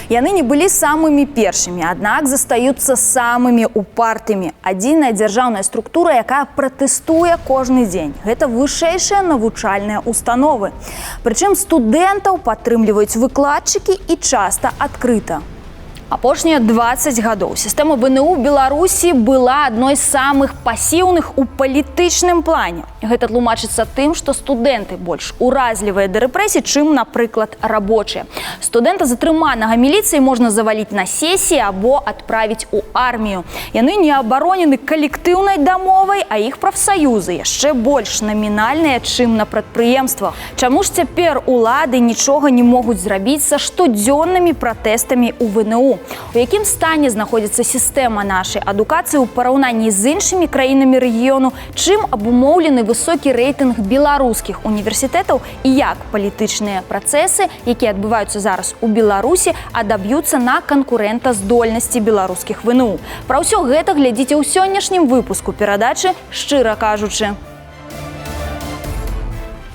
Яны не былі самымі першымі, аднак застаюцца самымі упартымі. Адзіная дзяржаўная структура, якая пратэстуе кожны дзень. Гэта вышэйшыя навучальныя установы. Прычым студэнтаў падтрымліваюць выкладчыкі і часта адкрыта. Апошнія 20 гадоў сістэма ВНУ Беларусі была адной з самых пасіўных у палітычным плане. Гэта тлумачыцца тым, што студэнты больш уразлівыя да рэпрэсій, чым, напрыклад, рабочыя. Студэнта, затрыманага міліцыяй, можна заваліць на сесіі або адправіць у армію. Яны не абаронены калектыўнай дамовай, а іх прафсаюзы яшчэ больш намінальныя, чым на прадпрыемствах. Чаму ж цяпер улады нічога не могуць зрабіць са штодзённымі пратэстамі ў ВНУ? У якім стане знаходзіцца сістэма нашай адукацыі ў параўнанні з іншымі краінамі рэгіёну, чым абумоўлены высокі рэйтынг беларускіх універсітэтаў і як палітычныя працэсы, якія адбываюцца зараз у Беларусі, адаб'юцца на канкурэнтаздольнасці беларускіх ВНУ. Пра ўсё гэта глядзіце ў сённяшнім выпуску перадачы «Шчыра кажучы».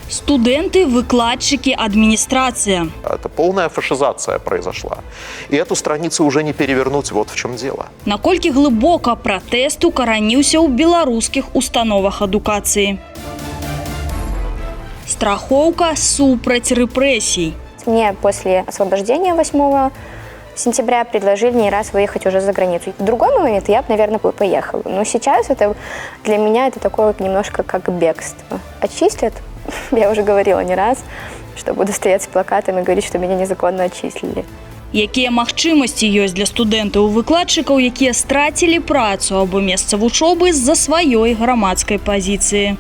Студенты, выкладчики, администрация. Это полная фашизация произошла. И эту страницу уже не перевернуть, вот в чем дело. Наколькі глыбока пратэст укараніўся ў беларускіх установах адукацыі. Страховка супраць рэпрэсій. Мне после освобождения 8 сентября предложили не раз выехать уже за границу. В другой момент я бы, наверное, поехала. Но сейчас это для меня это такое вот немножко как бегство. Отчислят. Я уже говорила не раз, что буду стоять с плакатами и говорить, что меня незаконно отчислили. Якія магчымасці ёсць для студэнтаў і выкладчыкаў, якія страцілі працу або месца вучобы з-за сваёй грамадскай пазіцыі?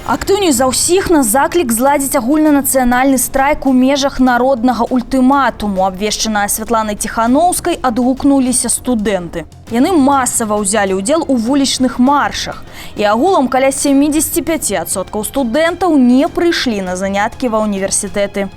Актыўней за ўсіх на заклік зладзіць агульнанацыянальны страйк у межах народнага ультыматуму, абвешчаная Святланай Ціхановскай, адгукнуліся студэнты. Яны масава ўзялі ўдзел у вулічных маршах. І агулам каля 75% студэнтаў не прыйшлі на заняткі ва універсітэты.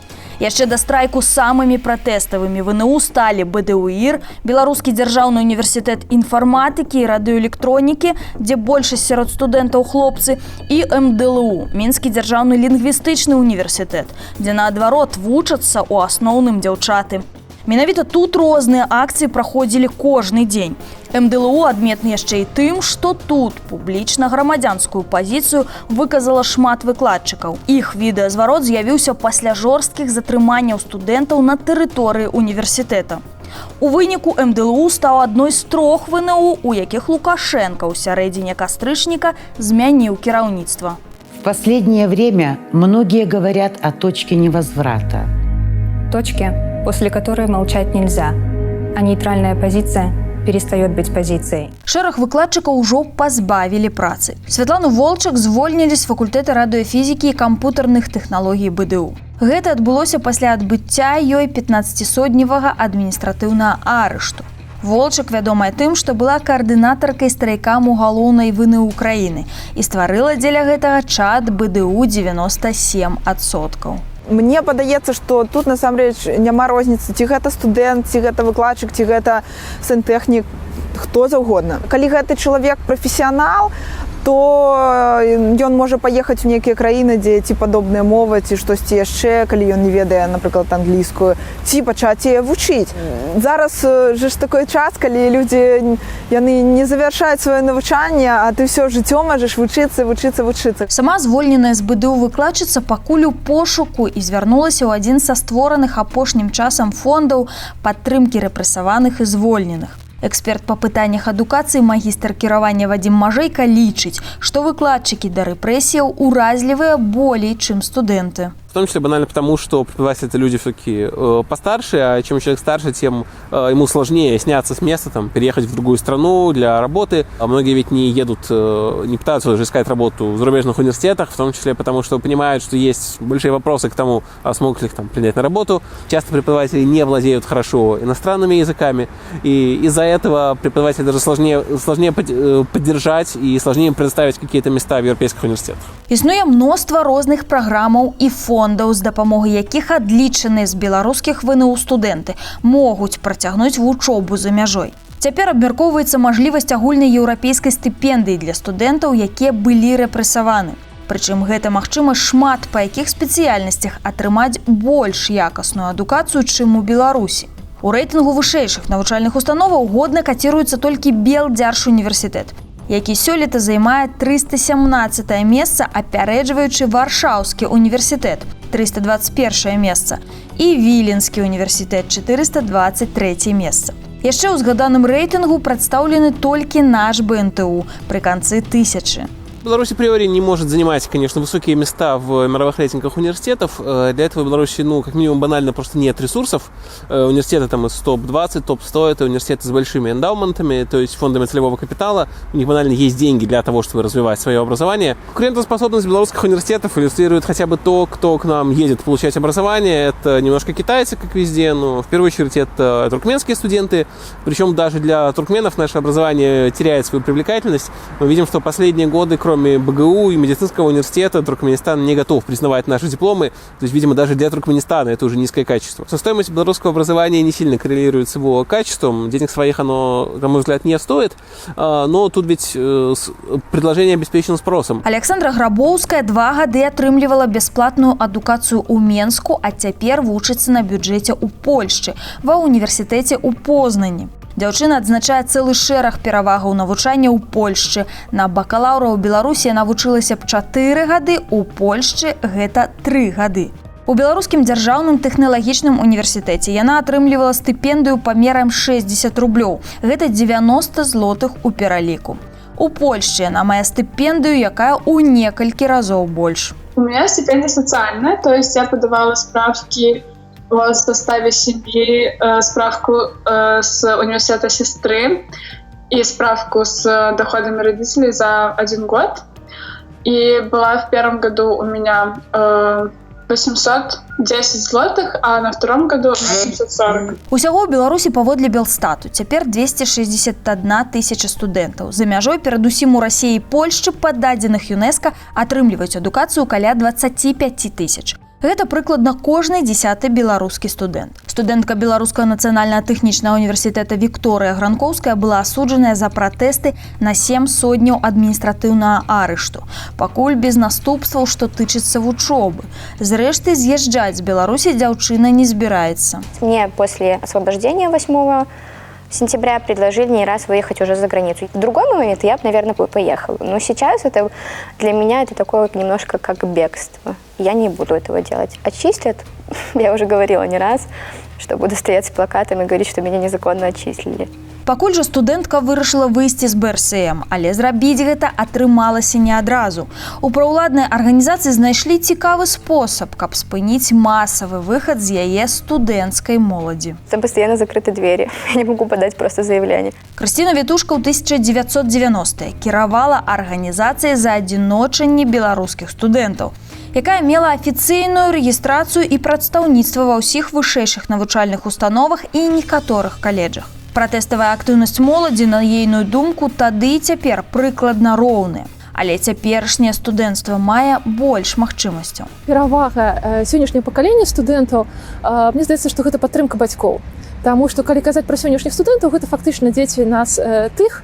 Яшчэ да страйку самымі пратэставымі ВНУ сталі БДУІР, Беларускі дзяржаўны універсітэт інфарматыкі і радыёэлектронікі, дзе большасць сярод студэнтаў хлопцы, і МДЛУ, Мінскі дзяржаўны лінгвістычны універсітэт, дзе наадварот вучацца ў асноўным дзяўчаты. Менавіта тут розныя акцыі праходзілі кожны дзень. МДЛУ адметны яшчэ і тым, што тут публічна грамадзянскую пазіцыю выказала шмат выкладчыкаў. Іх відэазварот з'явіўся пасля жорсткіх затрыманняў студэнтаў на тэрыторыі універсітэта. У выніку МДЛУ стаў адной з 3 ВНУ, у якіх Лукашенко ў сярэдзіне кастрычніка змяніў кіраўніцтва. В последнее время многие говорят о точке невозврата. Точке, после которой молчать нельзя, а нейтральная позиция перестает быть позицией. Шэраг выкладчыкаў ужо пазбавілі працы. Святлану Волчак звольнілі з факультэта радыёфізікі і кампутарных тэхналогій БДУ. Гэта адбылося пасля адбыцця ёй 15-сотневага адміністратыўнага арышту. Волчак вядомая тым, што была каардынатаркай страйкам у галоўнай ВНУ Украіны і стварыла дзеля гэтага чат БДУ 97%. Мне падаецца, што тут насамрэч няма розніцы, ці гэта студэнт, ці гэта выкладчык, ці гэта сантэхнік, хто заўгодна. Калі гэты чалавек прафесіянал, то ён можа паехаць у нейкія краіны, дзе ці падобная мова, ці штосьці яшчэ, калі ён не ведае, напрыклад, англійскую, ці пачаць яе вучыць. Зараз ж такой час, калі людзі яны не завяршаюць сваё навучанне, а ты ўсё жыццё можаш вучыцца. Сама звольненая з БДУ выкладчыца пакуль у пошуку і звярнулася ў адзін са створаных апошнім часам фондаў падтрымкі рэпрэсаваных і звольненых. Эксперт па пытаннях адукацыі, магістр кіравання Вадзім Мажэйка лічыць, што выкладчыкі да рэпрэсіяў уразлівыя болей, чым студэнты. В том числе банально потому, что преподаватели — это люди все-таки постарше, а чем человек старше, тем ему сложнее сняться с места, там, переехать в другую страну для работы. А многие ведь не едут, не пытаются уже искать работу в зарубежных университетах, в том числе потому, что понимают, что есть большие вопросы к тому, смогут ли их там принять на работу. Часто преподаватели не владеют хорошо иностранными языками, и из-за этого преподавателю даже сложнее поддержать и сложнее предоставить какие-то места в европейских университетах. Існуе мноства розных праграмаў і фондаў, з дапамогай якіх адлічаныя з беларускіх ВНУ студэнты могуць працягнуць вучобу за мяжой. Цяпер абмяркоўваецца мажлівасць агульнай еўрапейскай стыпендыі для студэнтаў, якія былі рэпрэсаваны. Прычым гэта магчыма шмат па якіх спецыяльнасцях атрымаць больш якасную адукацыю, чым у Беларусі. У рэйтынгу вышэйшых навучальных установаў годна каціруецца толькі Белдзяржуніверсітэт, які сёлета займае 317 месца, апярэджваючы Варшаўскі універсітэт 321 месца і Віленскі універсітэт 423 месца. Яшчэ ў згаданым рэйтынгу прадстаўлены толькі наш БНТУ пры канцы 1000. Беларусь априори не может занимать, конечно, высокие места в мировых рейтингах университетов. Для этого в Беларуси, как минимум, банально просто нет ресурсов. Университеты там из топ-20, топ-100, это университеты с большими эндаументами, то есть фондами целевого капитала. У них банально есть деньги для того, чтобы развивать свое образование. Конкурентоспособность белорусских университетов иллюстрирует хотя бы то, кто к нам едет получать образование. Это немножко китайцы, как везде, но в первую очередь это туркменские студенты. Причем даже для туркменов наше образование теряет свою привлекательность. Мы видим, что последние годы, кроме БГУ и медицинского университета, Туркменистан не готов признавать наши дипломы. То есть, видимо, даже для Туркменистана это уже низкое качество. Стоимость белорусского образования не сильно коррелирует с его качеством. Денег своих оно, на мой взгляд, не стоит. Но тут ведь предложение обеспечено спросом. Александра Грабоўская 2 гады атрымлівала бясплатную адукацыю ў Менску, а цяпер вучыцца на бюджэце ў Польшчы ва універсітэце ў Познані. Дзяўчына адзначае цэлы шэраг перавагаў навучання ў Польшчы. На бакалаўра ў Беларусі яна вучылася б 4 гады, у Польшчы гэта 3 гады. У беларускім дзяржаўным тэхналагічным універсітэце яна атрымлівала стыпендыю памерам 60 рублёў. Гэта 90 злотых у пераліку. У Польшчы яна мае стыпендыю, якая ў некалькі разоў больш. У меня стипендия социальная, то есть я подавала справки о составе семьи, справку с университета сестры и справку с доходами родителей за 1 год. И была в первом году у меня 810 злотых, а на втором году 840. Усяго ў Беларусі паводле Белстату цяпер 261 тысяча студэнтаў. За мяжой перадусім у Расіі і Польшчы па дадзеных ЮНЕСКО атрымліваюць адукацыю каля 25 тысяч. Гэта прыкладна кожны 10-й беларускі студэнт. Студэнтка Беларускага нацыянальна-тэхнічнага універсітэта Вікторыя Гранкоўская была асуджаная за пратэсты на 7 сотняў адміністратыўнага арышту. Пакуль без наступстваў, што тычыцца вучобы. Зрэшты, з'язджаць з Беларусі дзяўчына не збіраецца. Мне после освобождения 8 сентября предложили не раз выехать уже за границу. В другой момент я бы, наверное, поехала. Но сейчас это для меня это такое вот немножко как бегство. Я не буду этого делать. Отчислят, я уже говорила не раз, что буду стоять с плакатом и говорить, что меня незаконно отчислили. Пакуль жа студэнтка вырашыла выйсці з БРСМ, але зрабіць гэта атрымалася не адразу. У праўладнай арганізацыі знайшлі цікавы спосаб, каб спыніць масавы выхад з яе студэнцкай моладзі. Там постоянно закрыты двери. Я не могу подать просто заявление. Крысціна Вітушка ў 1990-е кіравала арганізацыяй за адзіночанне беларускіх студэнтаў, якая мела афіцыйную рэгістрацыю і прадстаўніцтва ва ўсіх вышэйшых навучальных установах і некаторых каледжах. Пратэставая актыўнасць моладзі, на ейную думку, тады і цяпер прыкладна роўная. Але цяперашняе студэнцтва мае больш магчымасцяў. Перавага сённяшняга пакалення студэнтаў, мне здаецца, што гэта падтрымка бацькоў. Таму што калі казаць пра сённяшніх студэнтаў, гэта фактычна дзеці нас тых.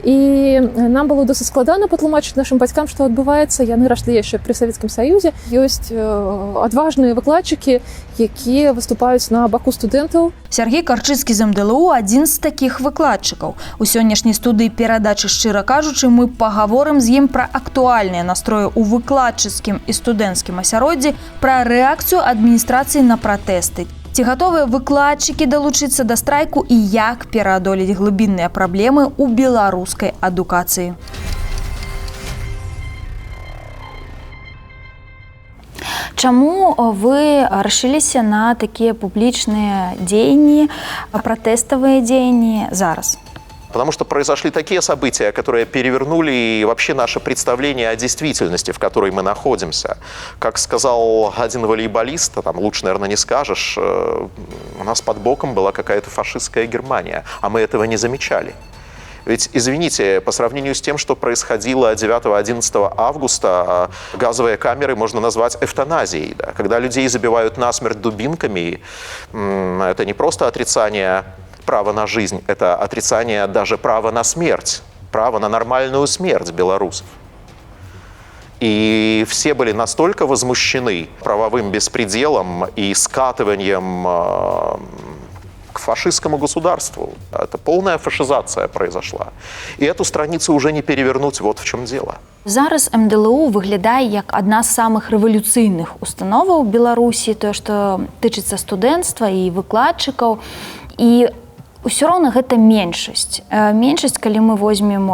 І нам было досыць складана патлумачыць нашым бацькам, што адбываецца. Яны раслі яшчэ пры Савецкім Саюзе. Ёсць адважныя выкладчыкі, якія выступаюць на баку студэнтаў. Сергей Карчыцкі з МДЛУ адзін з такіх выкладчыкаў. У сённяшняй студыі перадачы «Шчыра кажучы» мы пагаворым з ім пра актуальныя настроі ў выкладчыцкім і студэнцкім асяроддзі, пра рэакцыю адміністрацыі на пратэсты. Ці гатовыя выкладчыкі далучыцца да страйку і як пераадолець глыбінныя праблемы ў беларускай адукацыі. Чаму вы рашыліся на такія публічныя дзеянні, пратэставыя дзеянні зараз? Потому что произошли такие события, которые перевернули вообще наше представление о действительности, в которой мы находимся. Как сказал один волейболист, там лучше, наверное, не скажешь, у нас под боком была какая-то фашистская Германия, а мы этого не замечали. Ведь, извините, по сравнению с тем, что происходило 9-11 августа, газовые камеры можно назвать эвтаназией. Да? Когда людей забивают насмерть дубинками, это не просто отрицание права на жизнь, это отрицание даже права на смерть, права на нормальную смерть белорусов. И все были настолько возмущены правовым беспределом и скатыванием к фашистскому государству. Это полная фашизация произошла. И эту страницу уже не перевернуть, вот в чем дело. Зараз МДЛУ выглядае як адна з самых рэвалюцыйных установаў Беларусі, тое, што тычыцца студэнцтва і выкладчыкаў. І ўсё роўна гэта меншасць. Меншасць, калі мы возьмем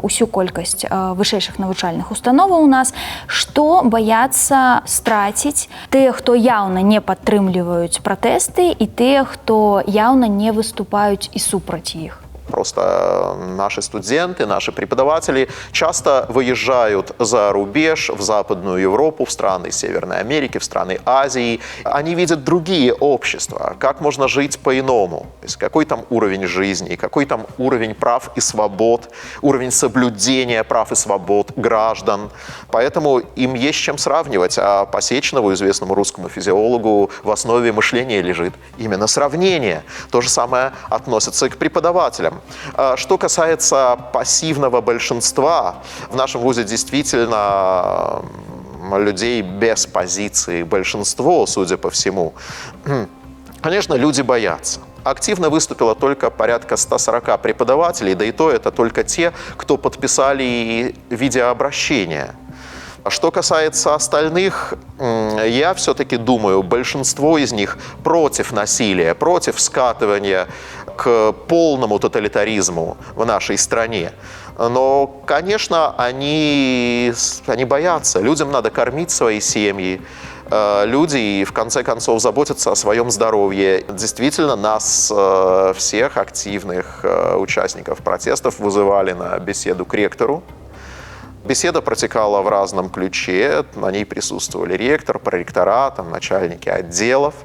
усю колькасць вышэйшых навучальных установаў у нас, што баяцца страціць тыя, хто яўна не падтрымліваюць пратэсты, і тыя, хто яўна не выступаюць і супраць іх. Просто наши студенты, наши преподаватели часто выезжают за рубеж, в Западную Европу, в страны Северной Америки, в страны Азии. Они видят другие общества, как можно жить по-иному. То есть какой там уровень жизни, какой там уровень прав и свобод, уровень соблюдения прав и свобод граждан. Поэтому им есть чем сравнивать. А Посечнову, известному русскому физиологу, в основе мышления лежит именно сравнение. То же самое относится и к преподавателям. Что касается пассивного большинства, в нашем вузе действительно людей без позиции большинство, судя по всему. Конечно, люди боятся. Активно выступило только порядка 140 преподавателей, да и то это только те, кто подписали видеообращение. Что касается остальных, я все-таки думаю, большинство из них против насилия, против скатывания к полному тоталитаризму в нашей стране. Но, конечно, они боятся. Людям надо кормить свои семьи. Люди, в конце концов, заботятся о своем здоровье. Действительно, нас, всех активных участников протестов, вызывали на беседу к ректору. Беседа протекала в разном ключе. На ней присутствовали ректор, проректора, начальники отделов.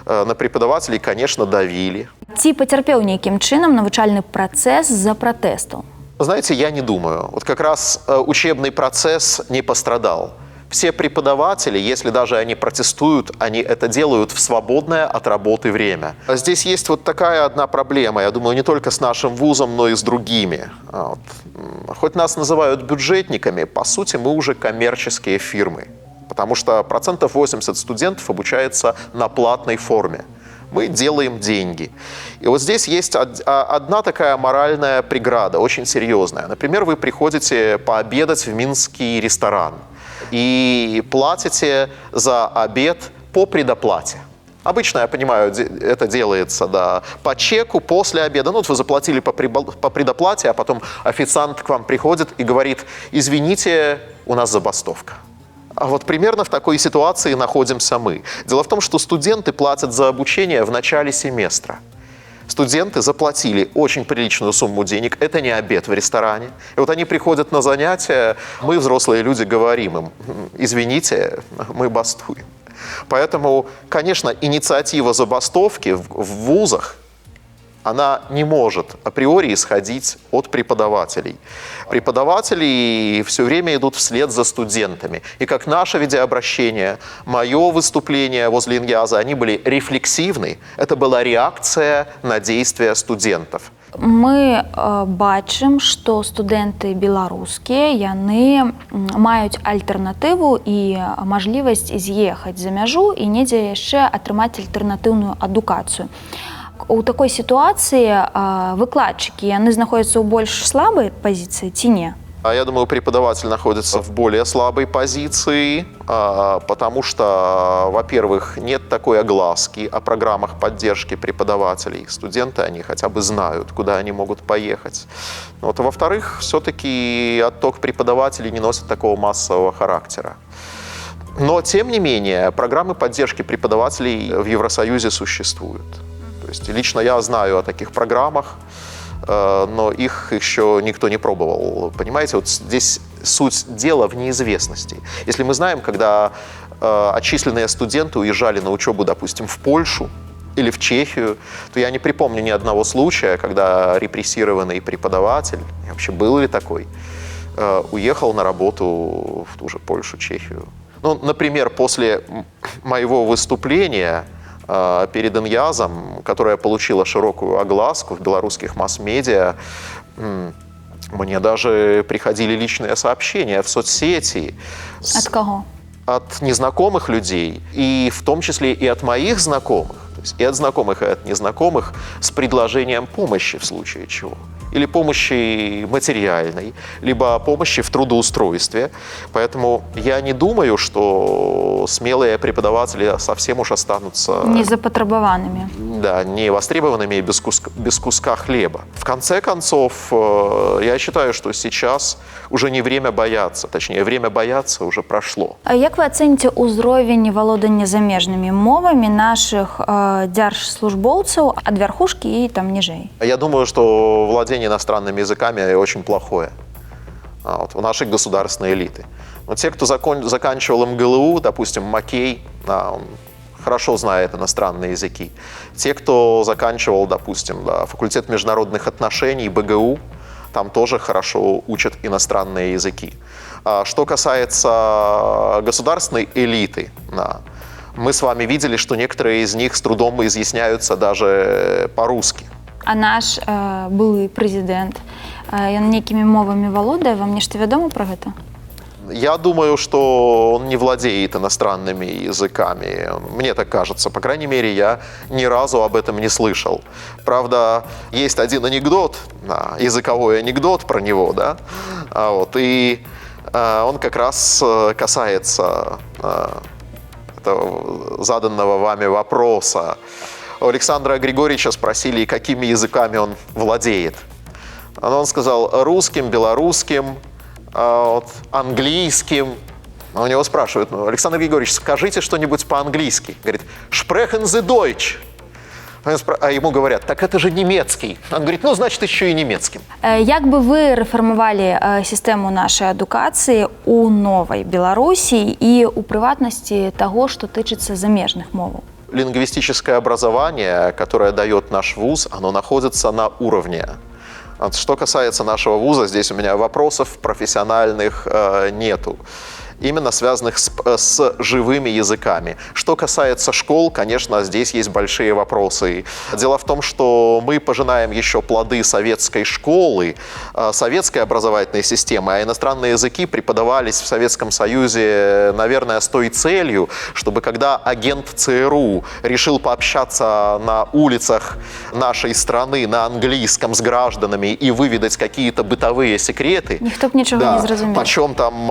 На преподавателей, конечно, давили. Ці пацярпеў нейкім чынам навучальны працэс з-за пратэстаў? Знаете, я не думаю. Вот как раз учебный процесс не пострадал. Все преподаватели, если даже они протестуют, они это делают в свободное от работы время. Здесь есть вот такая одна проблема, я думаю, не только с нашим вузом, но и с другими. Хоть нас называют бюджетниками, по сути, мы уже коммерческие фирмы. Потому что 80% студентов обучается на платной форме. Мы делаем деньги. И вот здесь есть одна такая моральная преграда, очень серьезная. Например, вы приходите пообедать в минский ресторан и платите за обед по предоплате. Обычно, я понимаю, это делается по чеку после обеда. Ну, вот вы заплатили по предоплате, а потом официант к вам приходит и говорит: извините, у нас забастовка. А вот примерно в такой ситуации находимся мы. Дело в том, что студенты платят за обучение в начале семестра. Студенты заплатили очень приличную сумму денег. Это не обед в ресторане. И вот они приходят на занятия, мы, взрослые люди, говорим им: извините, мы бастуем. Поэтому, конечно, инициатива забастовки в вузах, она не может априори исходить от преподавателей. Преподаватели все время идут вслед за студентами. И как наше видеообращение, мое выступление возле Иньяза, они были рефлексивны. Это была реакция на действия студентов. Мы бачым, што студэнты беларускія, яны маюць альтэрнатыву і мажлівасць з'ехаць за мяжу і недзе яшчэ атрымаць альтэрнатыўную адукацыю. У такой ситуации выкладчики, яны находятся в больш слабой позиции, ці не? Я думаю, преподаватель находится в более слабой позиции, потому что, во-первых, нет такой огласки о программах поддержки преподавателей. Студенты, они хотя бы знают, куда они могут поехать. Вот. А во-вторых, все-таки отток преподавателей не носит такого массового характера. Но, тем не менее, программы поддержки преподавателей в Евросоюзе существуют. То есть лично я знаю о таких программах, но их еще никто не пробовал. Понимаете, вот здесь суть дела в неизвестности. Если мы знаем, когда отчисленные студенты уезжали на учебу, допустим, в Польшу или в Чехию, то я не припомню ни одного случая, когда репрессированный преподаватель, вообще был ли такой, уехал на работу в ту же Польшу, Чехию. Ну, например, после моего выступления перед Иньязом, которая получила широкую огласку в белорусских масс-медиа, Мне даже приходили личные сообщения в соцсети. От кого? От незнакомых людей, и в том числе и от моих знакомых, то есть и от знакомых, и от незнакомых, с предложением помощи в случае чего. Или помощи материальной, либо помощи в трудоустройстве. Поэтому я не думаю, что смелые преподаватели совсем уж останутся... Незапотребованными. Да, не востребованными и без куска хлеба. В конце концов, я считаю, что сейчас уже не время бояться. Точнее, время бояться уже прошло. А як вы оцените ўзровень валодання замежнымі мовамі наших дзяржслужбоўцаў ад вярхушкі і там ніжэй? Я думаю, что владение иностранными языками очень плохое у нашей государственной элиты. Но те, кто заканчивал МГЛУ, допустим, Макей, он хорошо знает иностранные языки. Те, кто заканчивал, допустим, факультет международных отношений, БГУ, там тоже хорошо учат иностранные языки. Что касается государственной элиты, мы с вами видели, что некоторые из них с трудом изъясняются даже по-русски. А наш былы прэзідэнт, ён нейкімі мовамі валодае, вам нешта вядома пра гэта? Я думаю, что он не владеет иностранными языками. Мне так кажется. По крайней мере, я ни разу об этом не слышал. Правда, есть один анекдот, языковой анекдот про него, да? И он как раз касается этого заданного вами вопроса. У Александра Григорьевича спросили, какими языками он владеет. Он сказал русским, белорусским, английским. У него спрашивают: Александр Григорьевич, скажите что-нибудь по-английски. Говорит: «Sprechen Sie Deutsch». А ему говорят: так это же немецкий. Он говорит: ну, значит, еще и немецким. Як бы вы рэфармавалі сістэму нашай адукацыі у новай Беларусі і у прыватнасці таго, што тычыцца замежных моваў? Лингвистическое образование, которое дает наш вуз, оно находится на уровне. Что касается нашего вуза, здесь у меня вопросов профессиональных нету, именно связанных с живыми языками. Что касается школ, конечно, здесь есть большие вопросы. Дело в том, что мы пожинаем еще плоды советской школы, советской образовательной системы, а иностранные языки преподавались в Советском Союзе, наверное, с той целью, чтобы когда агент ЦРУ решил пообщаться на улицах нашей страны на английском с гражданами и выведать какие-то бытовые секреты. Никто бы ничего не зразумел. Почем там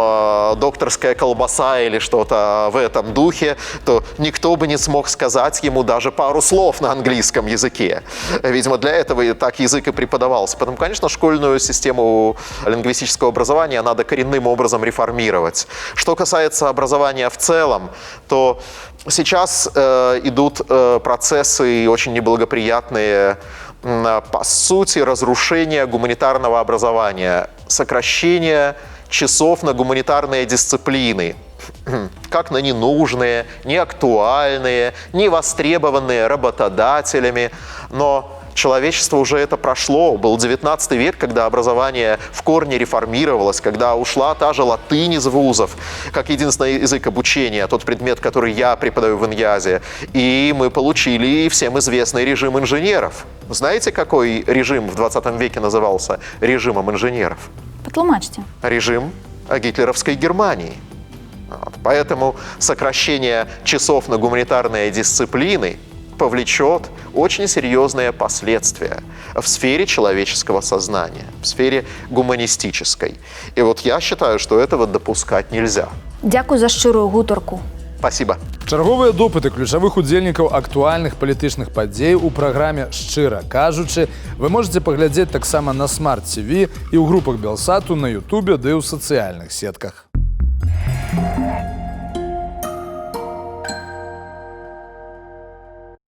докторская колбаса или что-то в этом духе, то никто бы не смог сказать ему даже пару слов на английском языке. Видимо, для этого и так язык и преподавался. Поэтому, конечно, школьную систему лингвистического образования надо коренным образом реформировать. Что касается образования в целом, то сейчас идут процессы очень неблагоприятные, по сути, разрушения гуманитарного образования, сокращение часов на гуманитарные дисциплины, как на ненужные, неактуальные, невостребованные работодателями. Но человечество уже это прошло. Был 19 век, когда образование в корне реформировалось, когда ушла та же латынь из вузов, как единственный язык обучения, тот предмет, который я преподаю в Иньязе. И мы получили всем известный режим инженеров. Знаете, какой режим в 20 веке назывался режимом инженеров? Потлумачьте. Режим гитлеровской Германии. Поэтому сокращение часов на гуманитарные дисциплины повлечет очень серьезные последствия в сфере человеческого сознания, в сфере гуманистической. И вот я считаю, что этого допускать нельзя. Дякую за шчырую гутарку. Спасибо. Чарговыя допыты ключавых удзельнікаў актуальных палітычных падзей у праграме «Шчыра кажучы» вы можете паглядзець таксама на Смарт ТВ і ў групах Белсату на Ютубе ды ў сацыяльных сетках.